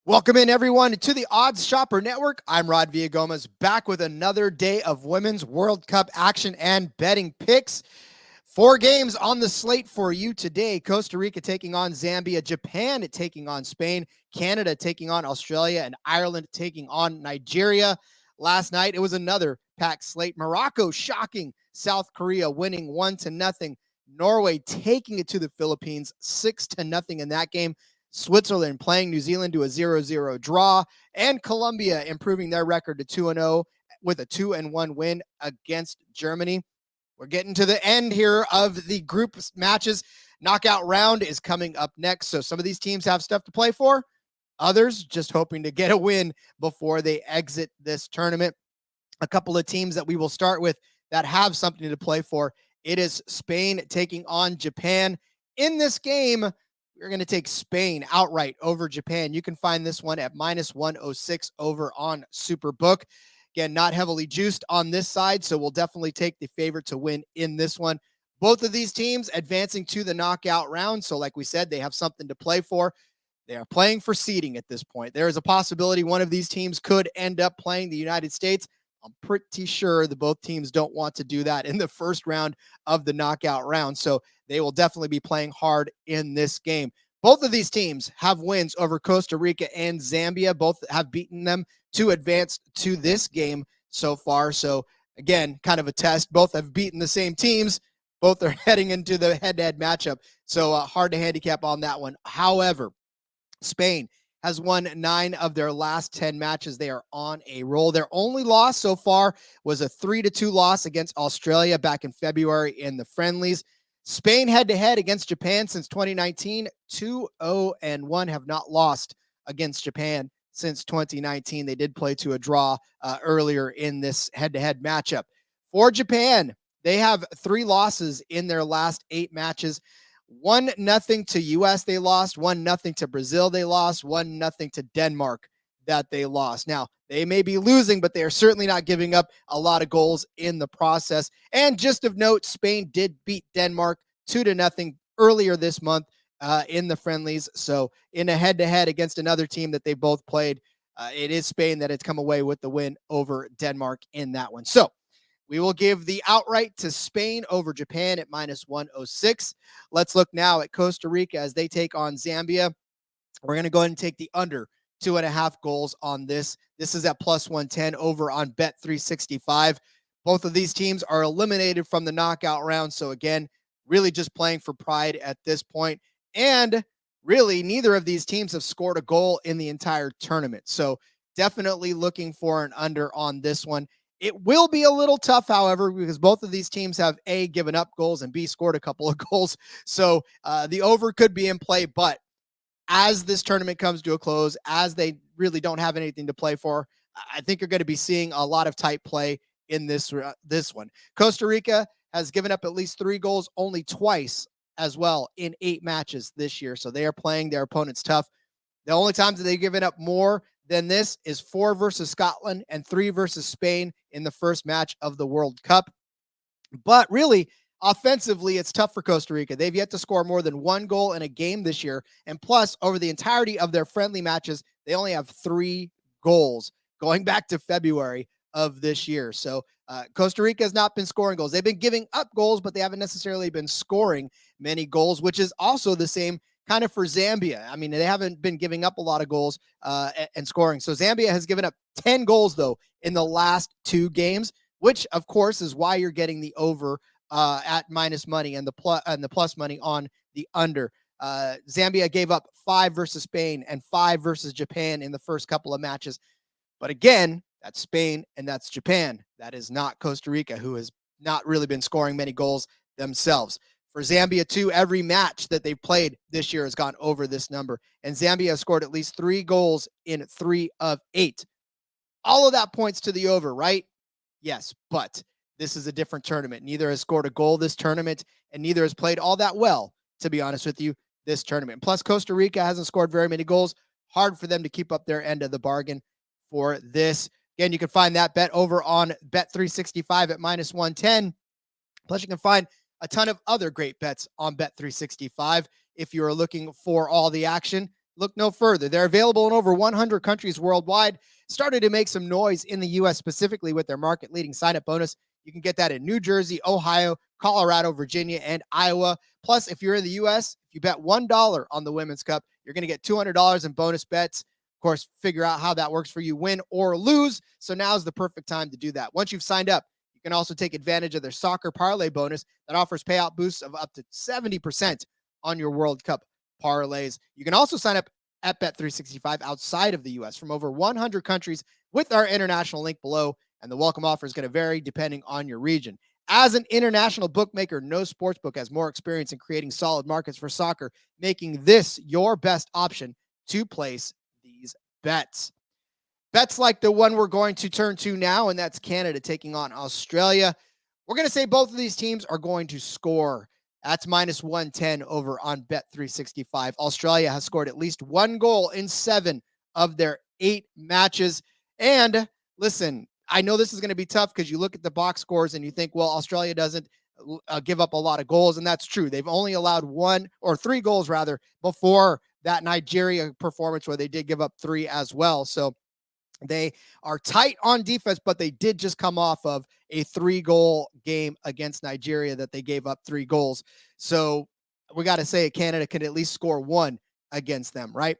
Welcome in, everyone, to the Odds Shopper Network. I'm Rod Villagomez, back with another day of Women's World Cup action and betting picks. 4 games on the slate for you today. Costa Rica taking on Zambia, Japan taking on Spain, Canada taking on Australia, and Ireland taking on Nigeria. Last night, it was another packed slate. Morocco shocking South Korea, winning 1-0. Norway taking it to the Philippines, 6-0 in that game. Switzerland playing New Zealand to a 0-0 draw, and Colombia improving their record to 2-0 with a 2-1 win against Germany. We're getting to the end here of the group matches. Knockout round is coming up next, so some of these teams have stuff to play for. Others just hoping to get a win before they exit this tournament. A couple of teams that we will start with that have something to play for. It is Spain taking on Japan. In this game, we're going to take Spain outright over Japan. You can find this one at -106 over on Superbook. Again, not heavily juiced on this side, so we'll definitely take the favorite to win in this one. Both of these teams advancing to the knockout round, so like we said, they have something to play for. They are playing for seeding at this point. There is a possibility one of these teams could end up playing the United States. I'm pretty sure that both teams don't want to do that in the first round of the knockout round, so they will definitely be playing hard in this game. Both of these teams have wins over Costa Rica and Zambia. Both have beaten them to advance to this game so far. So, again, kind of a test. Both have beaten the same teams. Both are heading into the head-to-head matchup. So, hard to handicap on that one. However, Spain has won 9 of their last 10 matches. They are on a roll. Their only loss so far was a 3-2 loss against Australia back in February in the friendlies. Spain head-to-head against Japan since 2019, 2-0-1, have not lost against Japan since 2019. They did play to a draw earlier in this head-to-head matchup. For Japan, they have 3 losses in their last 8 matches. 1-0 to US they lost, 1-0 to Brazil they lost, 1-0 to Denmark that they lost. Now, they may be losing, but they are certainly not giving up a lot of goals in the process. And just of note, Spain did beat Denmark 2-0 earlier this month in the friendlies. So in a head-to-head against another team that they both played, it is Spain that has come away with the win over Denmark in that one. So we will give the outright to Spain over Japan at -106. Let's look now at Costa Rica as they take on Zambia. We're going to go ahead and take the under 2.5 goals on this. This is at +110 over on Bet365. Both of these teams are eliminated from the knockout round. So again, really just playing for pride at this point. And really, neither of these teams have scored a goal in the entire tournament. So definitely looking for an under on this one. It will be a little tough, however, because both of these teams have A, given up goals, and B, scored a couple of goals. So the over could be in play, but as this tournament comes to a close, as they really don't have anything to play for, I think you're going to be seeing a lot of tight play in this one. Costa Rica has given up at least 3 goals only twice as well in 8 matches this year. So they are playing their opponents tough. The only times that they've given up more than this is 4 versus Scotland and 3 versus Spain in the first match of the World Cup. But really, offensively, it's tough for Costa Rica. They've yet to score more than 1 goal in a game this year. And plus, over the entirety of their friendly matches, they only have 3 goals going back to February of this year. So Costa Rica has not been scoring goals. They've been giving up goals, but they haven't necessarily been scoring many goals, which is also the same kind of for Zambia. I mean, they haven't been giving up a lot of goals and scoring. So Zambia has given up 10 goals, though, in the last 2 games, which, of course, is why you're getting the over at minus money and the plus money on the under. Zambia gave up 5 versus Spain and 5 versus Japan in the first couple of matches. But again, that's Spain and that's Japan. That is not Costa Rica, who has not really been scoring many goals themselves. For Zambia, too, every match that they've played this year has gone over this number. And Zambia has scored at least 3 goals in 3 of 8. All of that points to the over, right? Yes, but this is a different tournament. Neither has scored a goal this tournament, and neither has played all that well, to be honest with you, this tournament. Plus, Costa Rica hasn't scored very many goals. Hard for them to keep up their end of the bargain for this. Again, you can find that bet over on Bet365 at -110. Plus, you can find a ton of other great bets on Bet365 if you are looking for all the action. Look no further. They're available in over 100 countries worldwide. Started to make some noise in the U.S. specifically with their market-leading sign-up bonus. You can get that in New Jersey, Ohio, Colorado, Virginia, and Iowa. Plus, if you're in the U.S., if you bet $1 on the Women's Cup, you're going to get $200 in bonus bets. Of course, figure out how that works for you, win or lose. So now's the perfect time to do that. Once you've signed up, you can also take advantage of their soccer parlay bonus that offers payout boosts of up to 70% on your World Cup parlays. You can also sign up at Bet365 outside of the U.S. from over 100 countries with our international link below, and the welcome offer is going to vary depending on your region. As an international bookmaker, no sportsbook has more experience in creating solid markets for soccer, making this your best option to place these bets. Bets like the one we're going to turn to now, and that's Canada taking on Australia. We're going to say both of these teams are going to score. That's minus 110 over on Bet365. Australia has scored at least one goal in 7 of their 8 matches. And listen, I know this is going to be tough because you look at the box scores and you think, well, Australia doesn't give up a lot of goals. And that's true. They've only allowed 3 goals rather before that Nigeria performance where they did give up 3 as well. So they are tight on defense, but they did just come off of a 3-goal game against Nigeria that they gave up 3 goals. So we got to say Canada can at least score 1 against them, right?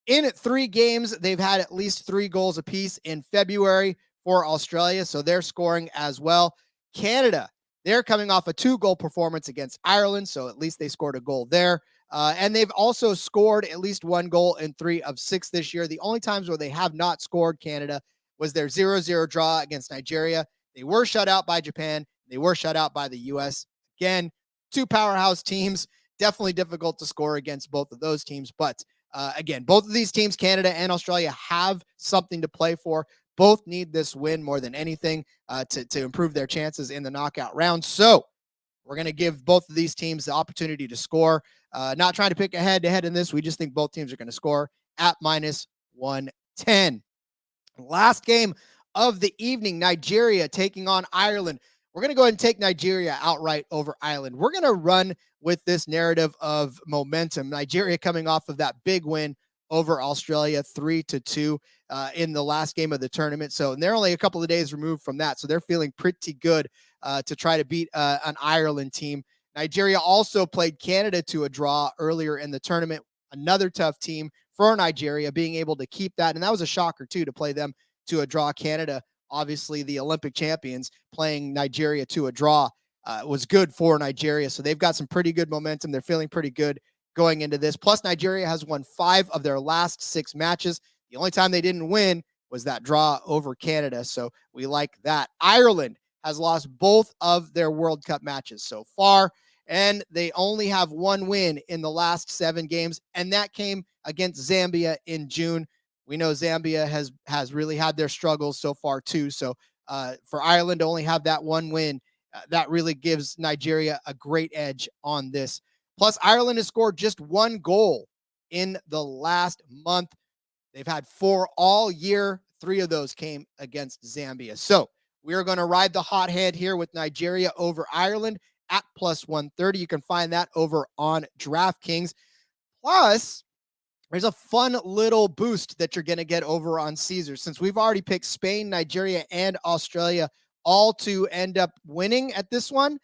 In 3 games, they've had at least 3 goals apiece in February for Australia, so they're scoring as well. Canada, they're coming off a 2-goal performance against Ireland, so at least they scored a goal there. And they've also scored at least 1 goal in 3 of 6 this year. The only times where they have not scored, Canada, was their 0-0 draw against Nigeria. They were shut out by Japan. They were shut out by the U.S. Again, 2 powerhouse teams. Definitely difficult to score against both of those teams. But again, both of these teams, Canada and Australia, have something to play for. Both need this win more than anything to improve their chances in the knockout round. So we're going to give both of these teams the opportunity to score. Not trying to pick a head-to-head in this. We just think both teams are going to score at minus 110. Last game of the evening, Nigeria taking on Ireland. We're going to go ahead and take Nigeria outright over Ireland. We're going to run with this narrative of momentum. Nigeria coming off of that big win over Australia, 3-2 in the last game of the tournament. So they're only a couple of days removed from that. So they're feeling pretty good to try to beat an Ireland team. Nigeria also played Canada to a draw earlier in the tournament. Another tough team for Nigeria, being able to keep that. And that was a shocker, too, to play them to a draw. Canada, obviously the Olympic champions, playing Nigeria to a draw was good for Nigeria. So they've got some pretty good momentum. They're feeling pretty good going into this. Plus, Nigeria has won 5 of their last 6 matches. The only time they didn't win was that draw over Canada. So we like that. Ireland has lost both of their World Cup matches so far, and they only have 1 win in the last 7 games, and that came against Zambia in June. We know Zambia has really had their struggles so far too. So for Ireland to only have that 1 win, that really gives Nigeria a great edge on this. Plus, Ireland has scored just 1 goal in the last month. They've had 4 all year. 3 of those came against Zambia. So we are going to ride the hot hand here with Nigeria over Ireland at plus 130. You can find that over on DraftKings. Plus, there's a fun little boost that you're going to get over on Caesars. Since we've already picked Spain, Nigeria, and Australia all to end up winning at this one.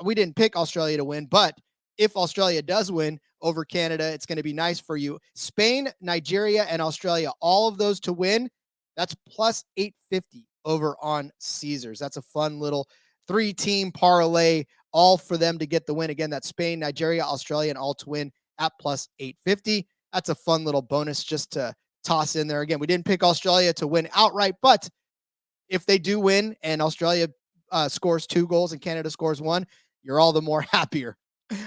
We didn't pick Australia to win, but if Australia does win over Canada, it's going to be nice for you. Spain, Nigeria, and Australia, all of those to win, that's plus 850 over on Caesars. That's a fun little 3-team parlay, all for them to get the win. Again, that's Spain, Nigeria, Australia, and all to win at plus 850. That's a fun little bonus just to toss in there. Again, we didn't pick Australia to win outright, but if they do win and Australia scores 2 goals and Canada scores 1, you're all the more happier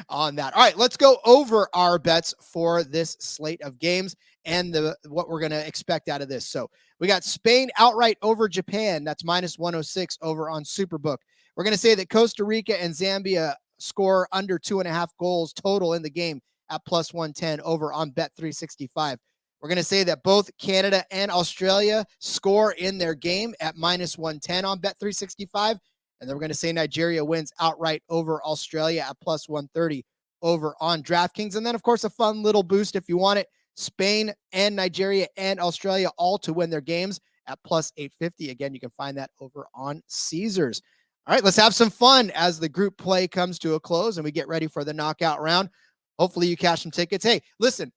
on that. All right, let's go over our bets for this slate of games and what we're going to expect out of this. So we got Spain outright over Japan. That's minus 106 over on Superbook. We're going to say that Costa Rica and Zambia score under 2.5 goals total in the game at plus 110 over on Bet365. We're going to say that both Canada and Australia score in their game at minus 110 on Bet365. And then we're going to say Nigeria wins outright over Australia at plus 130 over on DraftKings. And then, of course, a fun little boost if you want it. Spain and Nigeria and Australia all to win their games at plus 850. Again, you can find that over on Caesars. All right, let's have some fun as the group play comes to a close and we get ready for the knockout round. Hopefully you cash some tickets. Hey, listen,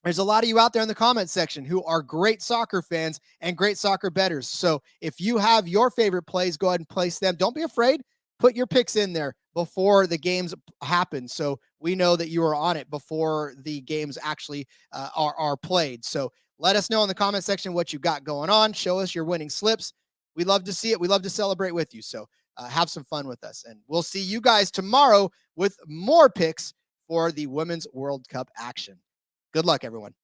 there's a lot of you out there in the comment section who are great soccer fans and great soccer bettors. So if you have your favorite plays, go ahead and place them. Don't be afraid. Put your picks in there before the games happen. So we know that you are on it before the games actually are played. So let us know in the comment section what you got going on. Show us your winning slips. We love to see it. We love to celebrate with you. So have some fun with us. And we'll see you guys tomorrow with more picks for the Women's World Cup action. Good luck, everyone.